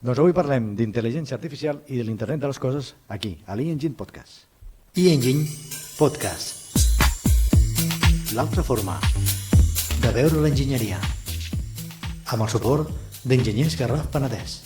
Doncs avui parlem d'intel·ligència artificial i de l'internet de les coses aquí, a l'E-Engine Podcast. E-Engine Podcast. L'altra forma de veure l'enginyeria. Amb el suport d'Enginyers Garraf Penedès.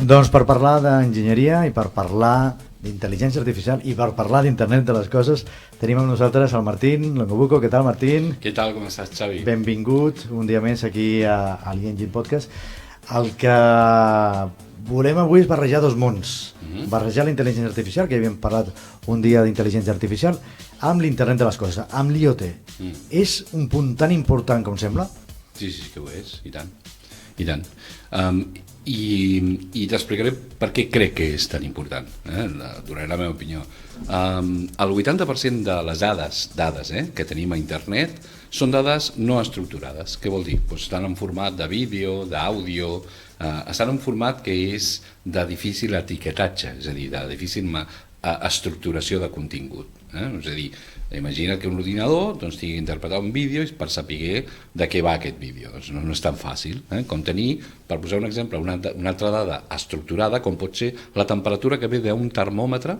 Doncs per parlar d'enginyeria i per parlar d'intel·ligència artificial i per parlar d'internet de les coses tenim amb nosaltres el Martín Longobuco. Què tal, Martín? Què tal, com estàs, Xavi? Benvingut un dia més aquí a l'E-Engine Podcast. El que volem avui és barrejar dos mons. Barrejar la intel·ligència artificial, que ja havíem parlat un dia d'intel·ligència artificial, amb l'internet de les coses, amb l'IoT. És un punt tan important com sembla? Sí, que ho és, i tant. I tant. I t'explicaré per què crec que és tan important. Donaré la meva opinió. El 80% de les dades que tenim a internet són dades no estructurades. Què vol dir? Doncs estan en format de vídeo, d'àudio, estan en format que és de difícil etiquetatge, és a dir, de difícil estructuració de contingut. És a dir, imagina que un ordinador tingui d'interpretar un vídeo per saber de què va aquest vídeo. No és tan fàcil com tenir, per posar un exemple, una altra dada estructurada, com pot ser la temperatura que ve d'un termòmetre,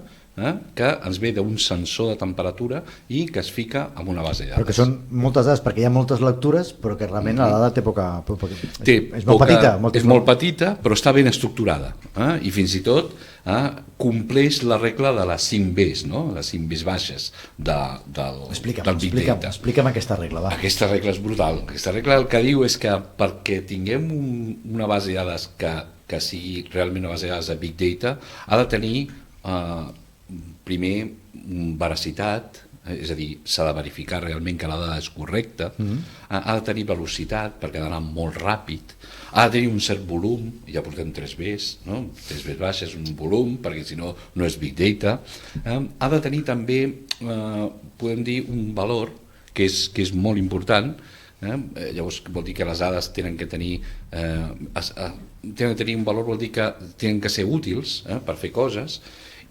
que ens ve d'un sensor de temperatura i que es fica en una base de dades. Però que són moltes dades, perquè hi ha moltes lectures, però que realment la dada té poca... És molt petita, però està ben estructurada. I fins i tot compleix la regla de les 5 Bs, les 5 Bs baixes del Big Data. Explica'm aquesta regla, va. Aquesta regla és brutal. Aquesta regla el que diu és que perquè tinguem una base de dades que sigui realment una base de dades de Big Data, ha de tenir primer veracitat, és a dir, s'ha de verificar realment que la dada és correcta, ha de tenir velocitat perquè ha d'anar molt ràpid, ha de tenir un cert volum, ja portem 3 Bs, 3 Bs baixes, un volum, perquè si no, no és Big Data, ha de tenir també, podem dir, un valor que és molt important. Llavors vol dir que les dades tenen que tenir un valor, vol dir que tenen que ser útils per fer coses,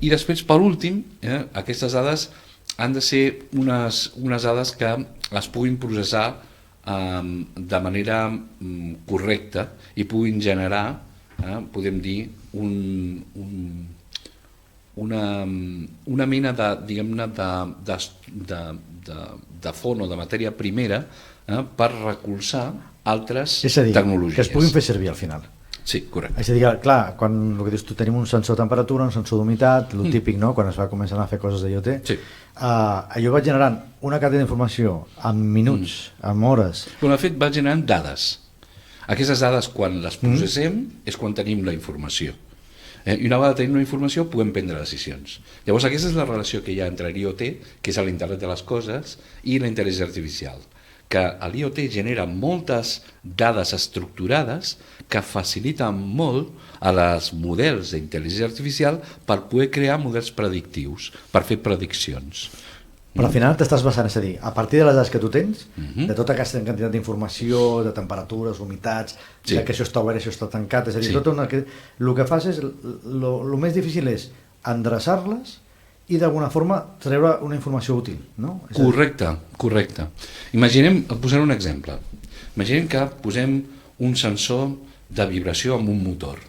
i després, per últim, aquestes dades han de ser unes dades que es puguin processar de manera correcta i puguin generar, podem dir, una mena de, diguem-ne, de font o de matèria primera per recolzar altres tecnologies. Que es puguin fer servir al final. Sí, correcte. És a dir, clar, quan el que dius tu, tenim un sensor de temperatura, un sensor d'humitat, el típic, no?, quan es va començar a fer coses d'IoT, allò va generant una quantitat d'informació en minuts, en hores. Però de fet va generant dades. Aquestes dades, quan les processem, és quan tenim la informació. I una vegada tenim la informació podem prendre decisions. Llavors aquesta és la relació que hi ha entre l'IoT, que és l'internet de les coses, i la intel·ligència artificial, que l'IoT genera moltes dades estructurades que faciliten molt a les models d'intel·ligència artificial per poder crear models predictius, per fer prediccions. Però al final t'estàs basant, és a dir, a partir de les dades que tu tens, de tota aquesta quantitat d'informació, de temperatures, humitats, que això està obert, això està tancat, és a dir, el que fas és, el més difícil és endreçar-les i d'alguna forma treure una informació útil, no? Correcte. Posaré un exemple. Imaginem que posem un sensor de vibració amb un motor,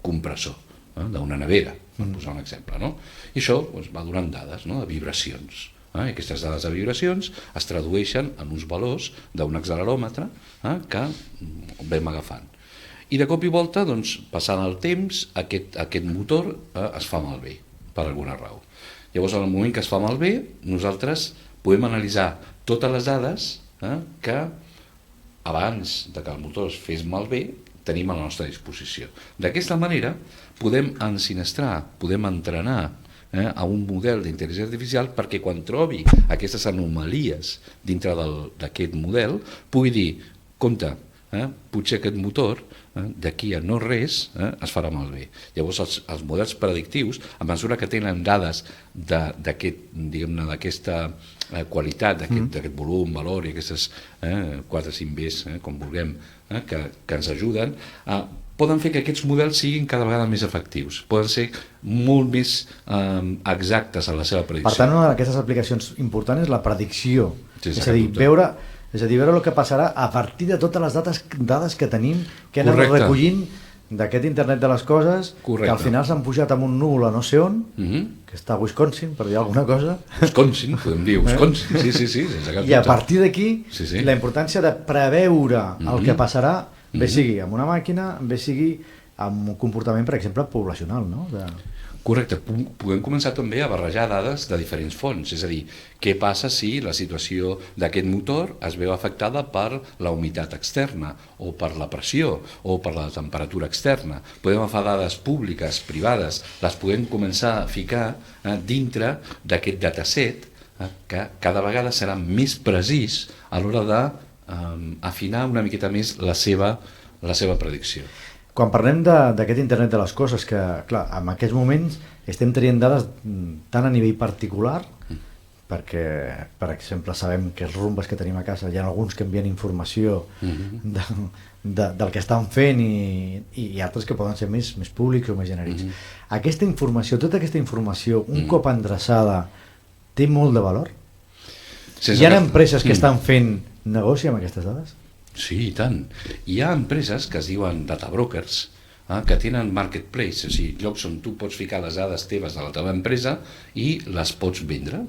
compressor, d'una nevera, per posar un exemple, no? I això va donant dades de vibracions. Aquestes dades de vibracions es tradueixen en uns valors d'un acceleròmetre que vam agafant. I de cop i volta, passant el temps, aquest motor es fa malbé, per alguna raó. Llavors, en el moment que es fa malbé, nosaltres podem analitzar totes les dades que abans que el motor es fes malbé tenim a la nostra disposició. D'aquesta manera podem ensinistrar, podem entrenar a un model d'intel·ligència artificial perquè quan trobi aquestes anomalies dintre d'aquest model pugui dir, compte, potser aquest motor d'aquí a no res es farà malbé. Llavors els models predictius, a mesura que tenen dades d'aquesta qualitat, d'aquest volum, valor i aquestes 4 o 5 Bs, com vulguem, que ens ajuden, poden fer que aquests models siguin cada vegada més efectius, poden ser molt més exactes en la seva predicció. Per tant, una d'aquestes aplicacions importants és la predicció, Sí, és a dir, veure el que passarà a partir de totes les dades que tenim, que anem recollint d'aquest internet de les coses, que al final s'han pujat amb un núvol a no sé on, que està a Wisconsin, per dir alguna cosa. Wisconsin, podem dir Wisconsin, sí. I a partir d'aquí, la importància de preveure el que passarà, bé sigui amb una màquina, bé sigui amb un comportament, per exemple, poblacional, no? Correcte, podem començar també a barrejar dades de diferents fonts, és a dir, què passa si la situació d'aquest motor es veu afectada per la humitat externa, o per la pressió, o per la temperatura externa. Podem agafar dades públiques, privades, les podem començar a ficar dintre d'aquest dataset que cada vegada serà més precís a l'hora d'afinar una miqueta més la seva predicció. Quan parlem d'aquest internet de les coses, que clar, en aquests moments estem traient dades tant a nivell particular, perquè, per exemple, sabem que els rumbes que tenim a casa, hi ha alguns que envien informació del que estan fent i altres que poden ser més públics o més genèrics. Aquesta informació, tota aquesta informació, un cop endreçada, té molt de valor? Hi ha empreses que estan fent negoci amb aquestes dades? Sí, i tant. Hi ha empreses que es diuen data brokers, que tenen marketplace, o sigui, llocs on tu pots ficar les dades teves de la teva empresa i les pots vendre.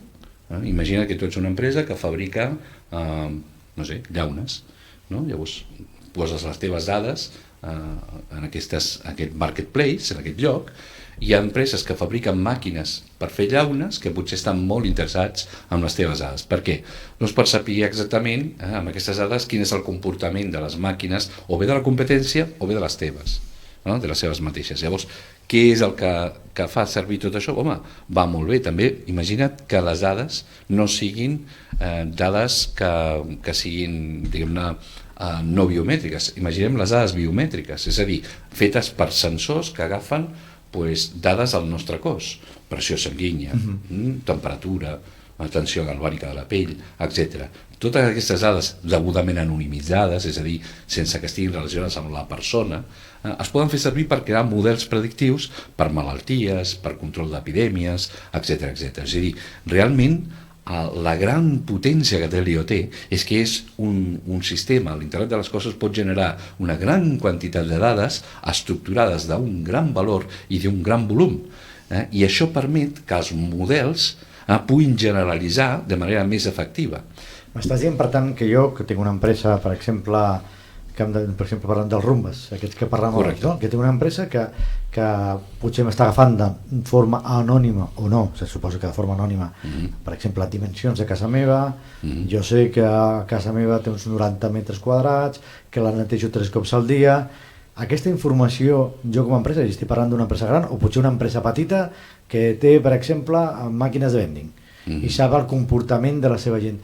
Imagina que tu ets una empresa que fabrica, no sé, llaunes, no? Llavors poses les teves dades en aquest marketplace, en aquest lloc. Hi ha empreses que fabriquen màquines per fer llaunes que potser estan molt interessats en les teves dades. Per què? Doncs per saber exactament amb aquestes dades quin és el comportament de les màquines, o bé de la competència o bé de les teves, de les seves mateixes. Llavors, què és el que fa servir tot això? Home, va molt bé. També imagina't que les dades no siguin dades que siguin, diguem-ne, no biomètriques. Imaginem les dades biomètriques, és a dir, fetes per sensors que agafen dades del nostre cos, pressió sanguínia, temperatura, tensió galvànica de la pell, etc. Totes aquestes dades degudament anonimitzades, és a dir, sense que estiguin relacionades amb la persona, es poden fer servir per crear models predictius per malalties, per control d'epidèmies, etc. És a dir, realment la gran potència que té l'IoT és que és un sistema, l'Internet de les Coses pot generar una gran quantitat de dades estructurades d'un gran valor i d'un gran volum, i això permet que els models puguin generalitzar de manera més efectiva. M'estàs dient, per tant, que jo, que tinc una empresa, per exemple, parlant dels rumbes, aquests que parlem abans, no? Que tinc una empresa que potser m'està agafant de forma anònima o no, se suposa que de forma anònima, per exemple, les dimensions de casa meva, jo sé que a casa meva té uns 90 metres quadrats, que la netejo 3 cops al dia. Aquesta informació, jo com a empresa, i estic parlant d'una empresa gran, o potser una empresa petita que té, per exemple, màquines de vending, i sap el comportament de la seva gent.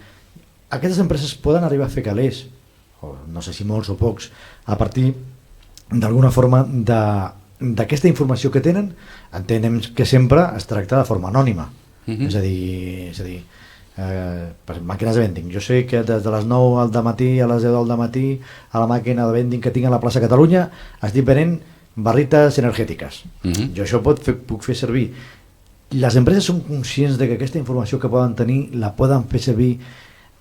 Aquestes empreses poden arribar a fer calés, no sé si molts o pocs, a partir d'alguna forma d'aquesta informació que tenen. Entenem que sempre es tracta de forma anònima, és a dir, per màquines de vending, jo sé que des de les 9 al matí a les 10 del matí a la màquina de vending que tinc a la plaça Catalunya estic venent barrites energètiques. Jo això puc fer servir. Les empreses són conscients de que aquesta informació que poden tenir la poden fer servir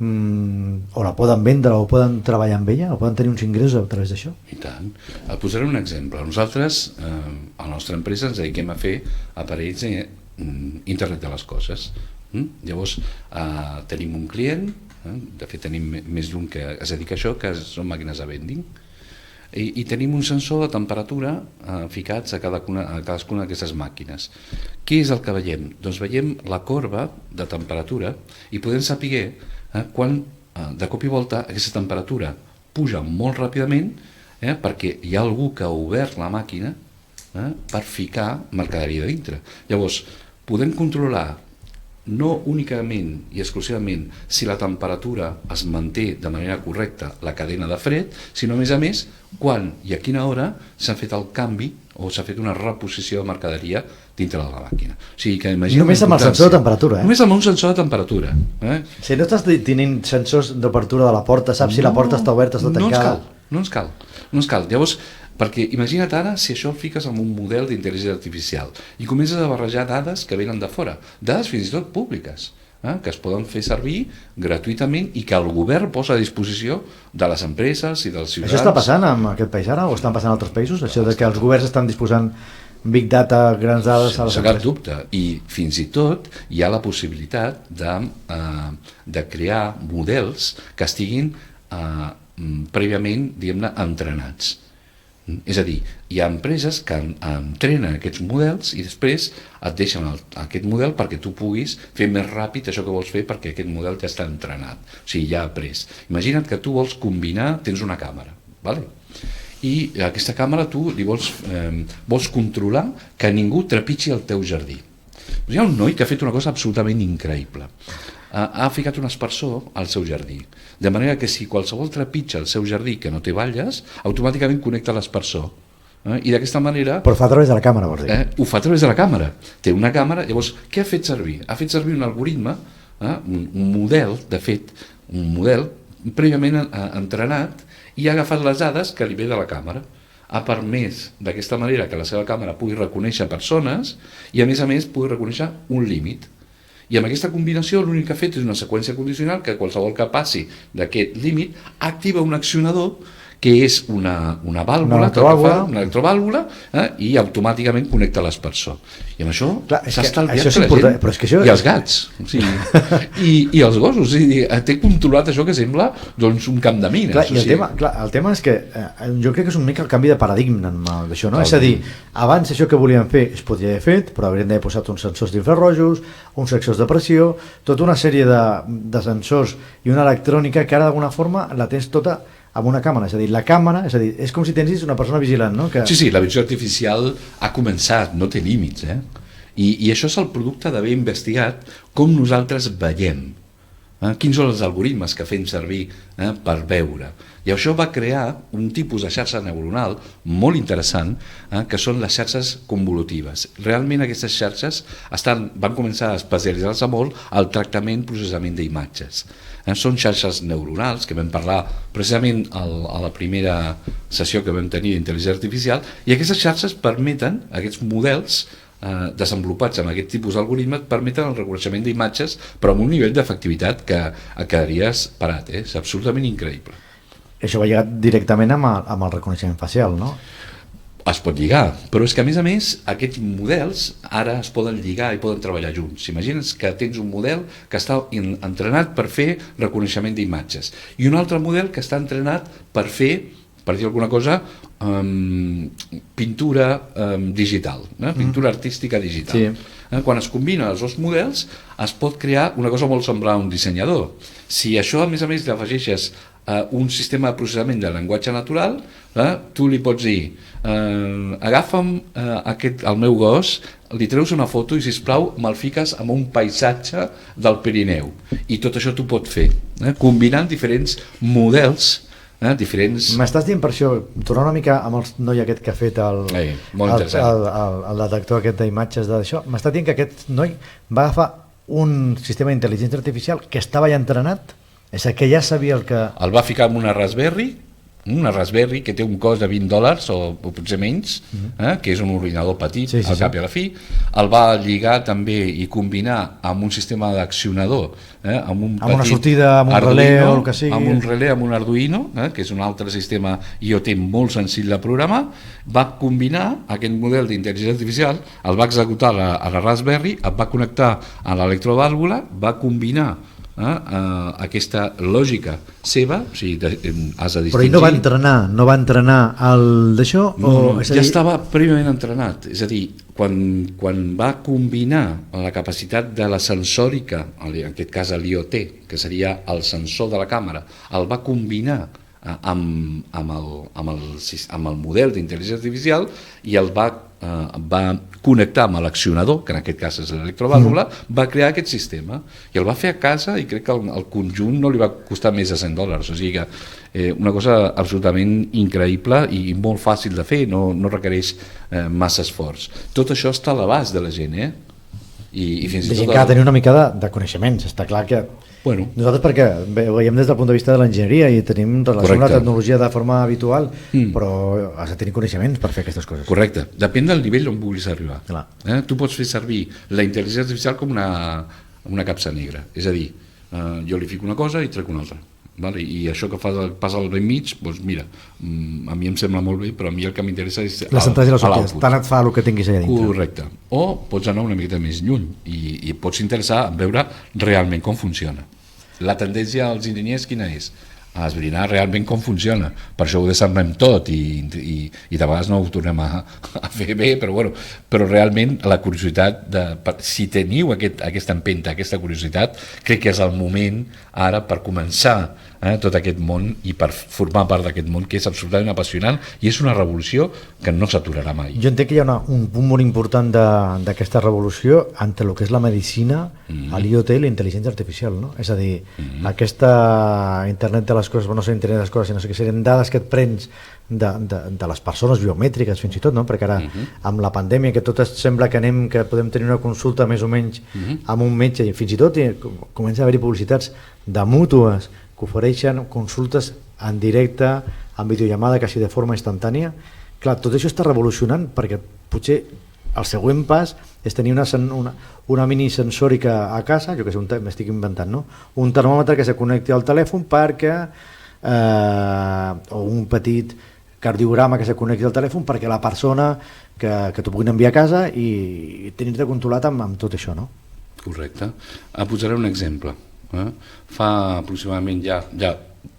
o la poden vendre o poden treballar amb ella o poden tenir uns ingressos a través d'això? I tant. Et posaré un exemple. Nosaltres, a la nostra empresa, ens dediquem a fer aparells Internet de les Coses. Llavors, tenim un client, de fet tenim més d'un que es dedica a això, que són màquines de vending, i tenim un sensor de temperatura ficats a cadascuna d'aquestes màquines. Què és el que veiem? Doncs veiem la corba de temperatura i podem saber quan de cop i volta aquesta temperatura puja molt ràpidament perquè hi ha algú que ha obert la màquina per ficar mercaderia dintre. Llavors, podem controlar no únicament i exclusivament si la temperatura es manté de manera correcta la cadena de fred, sinó a més quan i a quina hora s'ha fet el canvi o s'ha fet una reposició de mercaderia dintre de la màquina. O sigui que només amb el sensor de temperatura. Només amb un sensor de temperatura. Si no estàs tenint sensors d'obertura de la porta, saps si la porta està oberta o està tancada? No ens cal. Llavors, Perquè imagina't ara si això el fiques en un model d'intel·ligència artificial i comences a barrejar dades que venen de fora, dades fins i tot públiques, que es poden fer servir gratuïtament i que el govern posa a disposició de les empreses i dels ciutadans. Això està passant en aquest país ara o estan passant en altres països? Això de que els governs estan disposant big data, grans dades a les sense cap empreses? dubte, i fins i tot hi ha la possibilitat de crear models que estiguin prèviament, diguem-ne, entrenats. És a dir, hi ha empreses que entrenen aquests models i després et deixen aquest model perquè tu puguis fer més ràpid això que vols fer perquè aquest model ja està entrenat, o sigui, ja ha après. Imagina't que tu vols combinar, tens una càmera, ¿vale? I aquesta càmera tu li vols controlar que ningú trepitgi el teu jardí. Hi ha un noi que ha fet una cosa absolutament increïble. Ha ficat un aspersor al seu jardí, de manera que si qualsevol trepitja el seu jardí que no té balles, automàticament connecta l'aspersor. I d'aquesta manera... Però fa a través de la càmera, vols dir? Ho fa a través de la càmera. Té una càmera, llavors, què ha fet servir? Ha fet servir un algoritme, un model, de fet, un model prèviament entrenat, i ha agafat les dades que li ve de la càmera. Ha permès d'aquesta manera que la seva càmera pugui reconèixer persones i a més pugui reconèixer un límit. I amb aquesta combinació l'únic que ha fet és una seqüència condicional que qualsevol que passi d'aquest límit activa un accionador que és una vàlvula, una electrovàlvula, i automàticament connecta l'aspersor. I amb això s'ha estalviat la gent. Però és que això... I els gats. O sigui, i els gossos. O sigui, té controlat això que sembla doncs, un camp de mines. Clar, el tema és que jo crec que és una mica el canvi de paradigma d'això, no? És a dir, abans això que volíem fer es podria haver fet, però haurien d'haver posat uns sensors d'infrarrojos, uns sensors de pressió, tota una sèrie de sensors i una electrònica que ara d'alguna forma la tens tota amb una càmera, és a dir, la càmera, és com si tens una persona vigilant, no? Sí, la visió artificial ha començat, no té límits, I això és el producte d'haver investigat com nosaltres veiem, quins són els algoritmes que fem servir per veure. I això va crear un tipus de xarxa neuronal molt interessant, que són les xarxes convolutives. Realment aquestes xarxes van començar a especialitzar-se molt al tractament i processament d'imatges. Són xarxes neuronals, que vam parlar precisament a la primera sessió que vam tenir d'intel·ligència artificial, i aquestes xarxes permeten, aquests models desenvolupats amb aquest tipus d'algoritmes, permeten el reconeixement d'imatges, però amb un nivell d'efectivitat que quedaries parat. És absolutament increïble. Això va lligat directament amb el reconeixement facial, no? Es pot lligar, però és que a més aquests models ara es poden lligar i poden treballar junts. Imagina't que tens un model que està entrenat per fer reconeixement d'imatges i un altre model que està entrenat per fer, per dir alguna cosa, pintura digital, pintura artística digital. Sí. Quan es combinen els dos models es pot crear una cosa molt semblant a un dissenyador. Si això a més li afegeixes un sistema de processament de llenguatge natural, tu li pots dir agafa'm el meu gos, li treus una foto i sisplau me'l fiques en un paisatge del Pirineu, i tot això t'ho pot fer, combinant diferents models diferents... M'estàs dient per això, tornar una mica amb el noi aquest que ha fet el detector aquest d'imatges d'això, m'estàs dient que aquest noi va agafar un sistema d'intel·ligència artificial que estava ja entrenat, és que ja sabia el que... El va ficar en una Raspberry que té un cost de $20 o potser menys, que és un ordinador petit, al cap i a la fi. El va lligar també i combinar amb un sistema d'accionador, amb una sortida, amb un relé o el que sigui. Amb un relé, amb un Arduino, que és un altre sistema IoT molt senzill de programar. Va combinar aquest model d'intel·ligència artificial, el va executar a la Raspberry, el va connectar a l'electrovàlvula, va combinar aquesta lògica seva, o sigui, has de distingir. Però ell no va entrenar el d'això? Ja estava prèviament entrenat, és a dir, quan va combinar la capacitat de la sensòrica, en aquest cas l'IoT, que seria el sensor de la càmera, el va combinar amb el model d'intel·ligència artificial i el va connectar amb l'accionador, que en aquest cas és l'electrovàlvula, va crear aquest sistema i el va fer a casa i crec que el conjunt no li va costar més de $100, o sigui que una cosa absolutament increïble i molt fàcil de fer, no requereix massa esforç. Tot això està a l'abast de la gent, i fins de i gent tot... que ha de tenir una mica de coneixements, està clar que... Bueno. Nosaltres perquè ho veiem des del punt de vista de l'enginyeria i tenim relació amb la tecnologia de forma habitual, però has de tenir coneixements per fer aquestes coses. Correcte, depèn del nivell on vulguis arribar. Clar. Tu pots fer servir la intel·ligència artificial com una capsa negra, és a dir, jo li fico una cosa i trec una altra. Vale? I això que passa al ben mig, doncs mira, a mi em sembla molt bé, però a mi el que m'interessa és les entrades i les sortides, tant et fa el que tinguis allà dintre. Correcte. O pots anar una miqueta més lluny i pots interessar en veure realment com funciona. La tendència als enginyers quina és? A esbrinar realment com funciona. Per això ho desarmem tot i de vegades no ho tornem a fer bé, però realment la curiositat, si teniu aquesta empenta, aquesta curiositat, crec que és el moment ara per començar tot aquest món i per formar part d'aquest món que és absolutament apassionant i és una revolució que no s'aturarà mai. Jo entenc que hi ha un punt molt important d'aquesta revolució entre el que és la medicina, l'IoT i la intel·ligència artificial, no? És a dir, aquesta internet de les coses, no sé internet de les coses, sinó que serien dades que et prens de les persones biomètriques fins i tot, no? Perquè ara amb la pandèmia que tot sembla que podem tenir una consulta més o menys amb un metge i fins i tot comença a haver-hi publicitats de mútues que ofereixen consultes en directe, en videollamada, quasi de forma instantània. Clar, tot això està revolucionant perquè potser el següent pas és tenir una mini sensòrica a casa, jo que sé, m'estic inventant, no? Un termòmetre que se connecti al telèfon perquè o un petit cardiograma que se connecti al telèfon perquè la persona que t'ho puguin enviar a casa i tenir-te controlat amb tot això, no? Correcte. Posaré un exemple. Fa aproximadament ja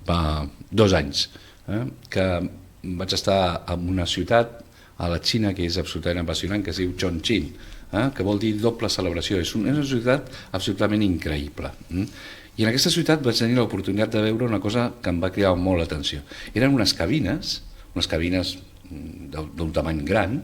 fa 2 anys que vaig estar en una ciutat a la Xina que és absolutament apassionant, que es diu Chongqing, que vol dir doble celebració. És una ciutat absolutament increïble. I en aquesta ciutat vaig tenir l'oportunitat de veure una cosa que em va cridar molt l'atenció. Eren unes cabines d'un tamany gran,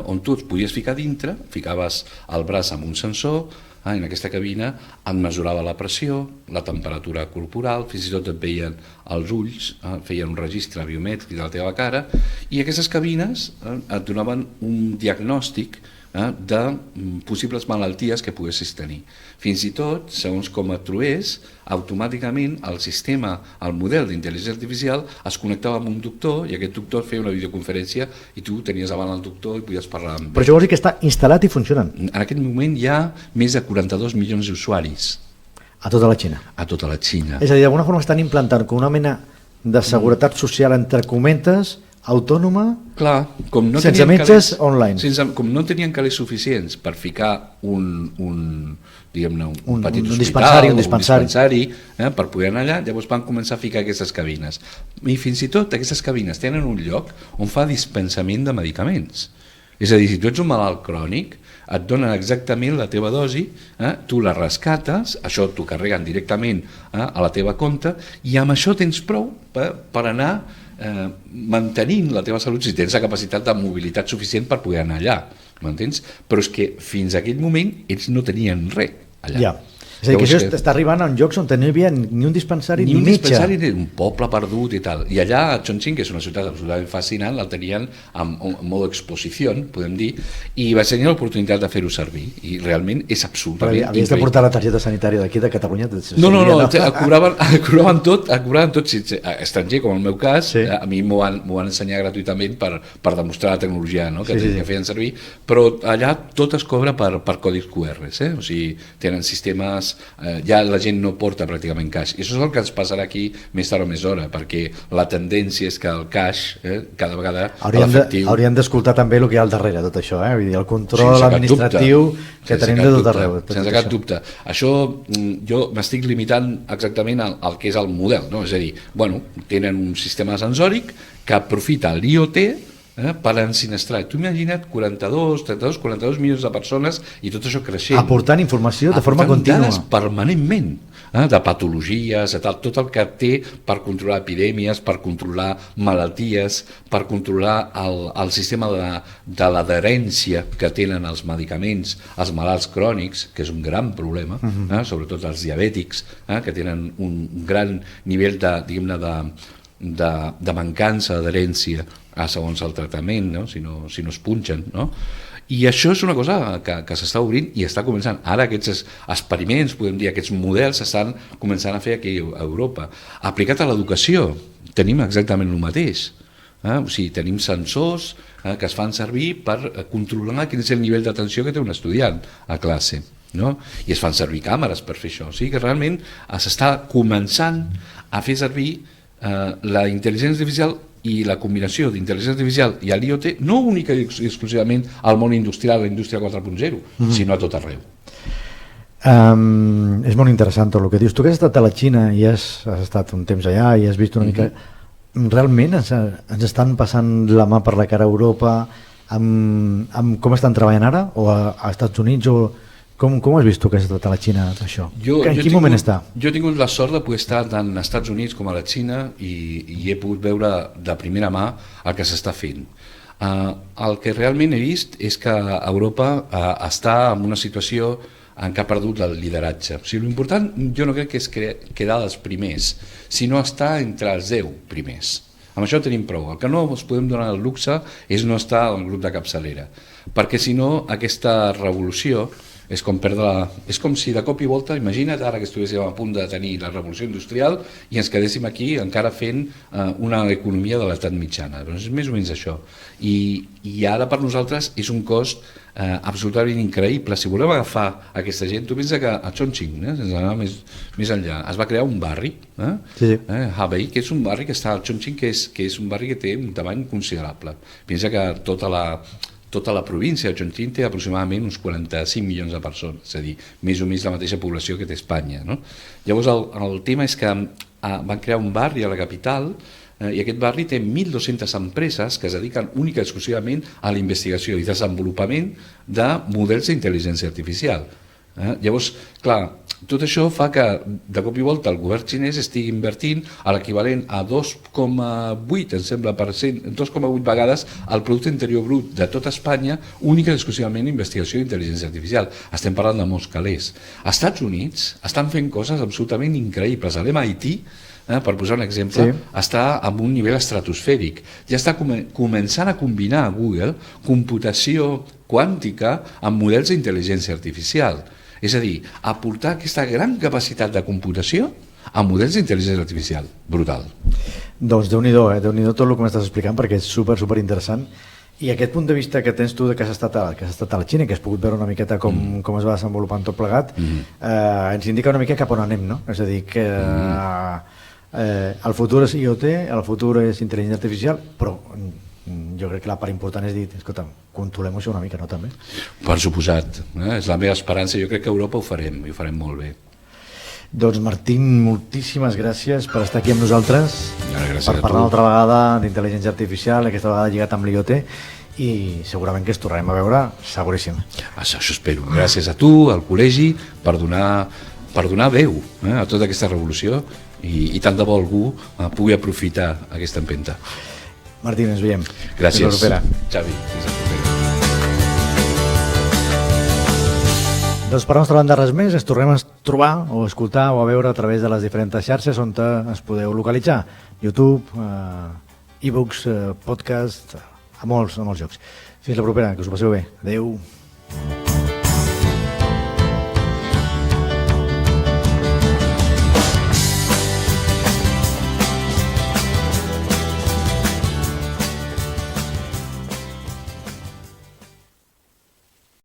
on tu et podies ficar dintre, ficaves el braç amb un sensor, en aquesta cabina et mesurava la pressió, la temperatura corporal, fins i tot et veien els ulls, feien un registre biomètric de la teva cara, i aquestes cabines et donaven un diagnòstic de possibles malalties que poguessis tenir. Fins i tot, segons com et trobés, automàticament el sistema, el model d'intel·ligència artificial es connectava amb un doctor i aquest doctor feia una videoconferència i tu tenies davant el doctor i podies parlar amb ell. Però això vol dir que està instal·lat i funcionant? En aquest moment hi ha més de 42 milions d'usuaris. A tota la Xina? A tota la Xina. És a dir, d'alguna forma estan implantant com una mena de seguretat social, entre cometes, autònoma, clar, sense metges online. Com no tenien calés suficients per ficar un petit hospital, un dispensari per poder anar allà, llavors van començar a ficar aquestes cabines. I fins i tot aquestes cabines tenen un lloc on fa dispensament de medicaments. És a dir, si tu ets un malalt crònic, et donen exactament la teva dosi, tu la rescates, això t'ho carreguen directament a la teva compte, i amb això tens prou per anar mantenint la teva salut si tens la capacitat de mobilitat suficient per poder anar allà, m'entens? Però és que fins a aquell moment ells no tenien res allà. Ja. És a dir, que això està arribant a llocs on no hi havia ni un dispensari ni metge. Dispensari, ni un poble perdut i tal. I allà a Chongqing, que és una ciutat absolutament fascinant, la tenien en modo exposició, podem dir, i vaig tenir l'oportunitat de fer-ho servir. I realment és absolutament increïble. Havies de portar la targeta sanitària d'aquí, de Catalunya? No, cobraven tot, estranger, com en el meu cas, a mi m'ho van ensenyar gratuïtament per demostrar la tecnologia que feien servir, però allà tot es cobra per codis QR, o sigui, tenen sistemes, ja la gent no porta pràcticament caix, i això és el que ens passarà aquí més tard o més d'hora, perquè la tendència és que el caix cada vegada hauríem d'escoltar també el que hi ha al darrere tot això, vull dir, el control administratiu que tenim de tot arreu. Sense cap dubte. Això jo m'estic limitant exactament al que és el model, no? És a dir, tenen un sistema sensòric que aprofita l'IoT per ensinistrar. Tu imagina't 42 milions de persones i tot això creixent. Aportant informació de forma contínua. Permanentment, de patologies, tot el que té per controlar epidèmies, per controlar malalties, per controlar el sistema de l'adherència que tenen els medicaments, els malalts crònics, que és un gran problema, sobretot els diabètics, que tenen un gran nivell de mancança d'adherència segons el tractament, si no es punxen, I això és una cosa que s'està obrint i està començant. Ara aquests experiments, podem dir, aquests models s'estan començant a fer aquí a Europa. Aplicat a l'educació, tenim exactament el mateix. O sigui, tenim sensors que es fan servir per controlar quin és el nivell d'atenció que té un estudiant a classe. No? I es fan servir càmeres per fer això. O sigui que realment s'està començant a fer servir la intel·ligència artificial i la combinació d'intel·ligència artificial i l'IoT no única i exclusivament al món industrial, la indústria 4.0, sinó a tot arreu. És molt interessant tot el que dius. Tu que has estat a la Xina i has estat un temps allà i has vist una mica... Realment ens estan passant la mà per la cara a Europa amb com estan treballant ara? O a Estats Units? O com has vist tu que has estat a la Xina això? En quin moment està? Jo he tingut la sort de poder estar tant als Estats Units com a la Xina i he pogut veure de primera mà el que s'està fent. El que realment he vist és que Europa està en una situació en què ha perdut el lideratge. O sigui, l'important jo no crec que és quedar dels primers, sinó estar entre els 10 primers. Amb això tenim prou. El que no ens podem donar el luxe és no estar al grup de capçalera, perquè si no aquesta revolució és com és com si de cop i volta, imagina't ara que estiguéssim a punt de tenir la revolució industrial i ens quedéssim aquí encara fent una economia de l'edat mitjana. Doncs és més o menys això. I ara per nosaltres és un cost absolutament increïble. Si volem agafar aquesta gent, tu pensa que a Chongqing, sense anar més enllà, es va crear un barri, Hebei, que és un barri que està a Chongqing, que és un barri que té un tamany considerable. Pensa que tota la província de Chongqing té aproximadament uns 45 milions de persones, és a dir, més o menys la mateixa població que té Espanya. No? Llavors el tema és que van crear un barri a la capital i aquest barri té 1.200 empreses que es dediquen únicament i exclusivament a la investigació i desenvolupament de models d'intel·ligència artificial. Llavors, clar, tot això fa que de cop i volta el govern xinès estigui invertint a l'equivalent a 2,8, em sembla, 2,8 vegades el producte interior brut de tota Espanya, única i exclusivament en investigació d'intel·ligència artificial. Estem parlant de molts calés. Als Estats Units estan fent coses absolutament increïbles. L'MIT, per posar un exemple, està en un nivell estratosfèric. Ja està començant a combinar a Google computació quàntica amb models d'intel·ligència artificial. És a dir, aportar aquesta gran capacitat de computació a models d'intel·ligència artificial. Brutal. Doncs Déu-n'hi-do, Déu-n'hi-do tot el que m'estàs explicant, perquè és super interessant. I aquest punt de vista que tens tu de que has estat a la Xina, que has pogut veure una miqueta com es va desenvolupant tot plegat, ens indica una mica cap on anem, no? És a dir, que el futur és IoT, el futur és intel·ligència artificial, però jo crec que la part important és dir, escolta, controlem això una mica, no, també? Per suposat, és la meva esperança. Jo crec que a Europa ho farem, i ho farem molt bé. Doncs Martín, moltíssimes gràcies per estar aquí amb nosaltres, per parlar una altra vegada d'intel·ligència artificial, aquesta vegada lligat amb l'IoT, i segurament que es tornarem a veure, seguríssim. Això espero. Gràcies a tu, al col·legi, per donar veu a tota aquesta revolució, i tant de bo algú pugui aprofitar aquesta empenta. Martín, ens veiem. Gràcies. Fins la propera. Xavi, fins la propera. Doncs per nostra banda res més, ens tornem a trobar o a escoltar o a veure a través de les diferents xarxes on es podeu localitzar. YouTube, e-books, podcast, a molts llocs. Fins la propera, que us ho passeu bé. Adéu.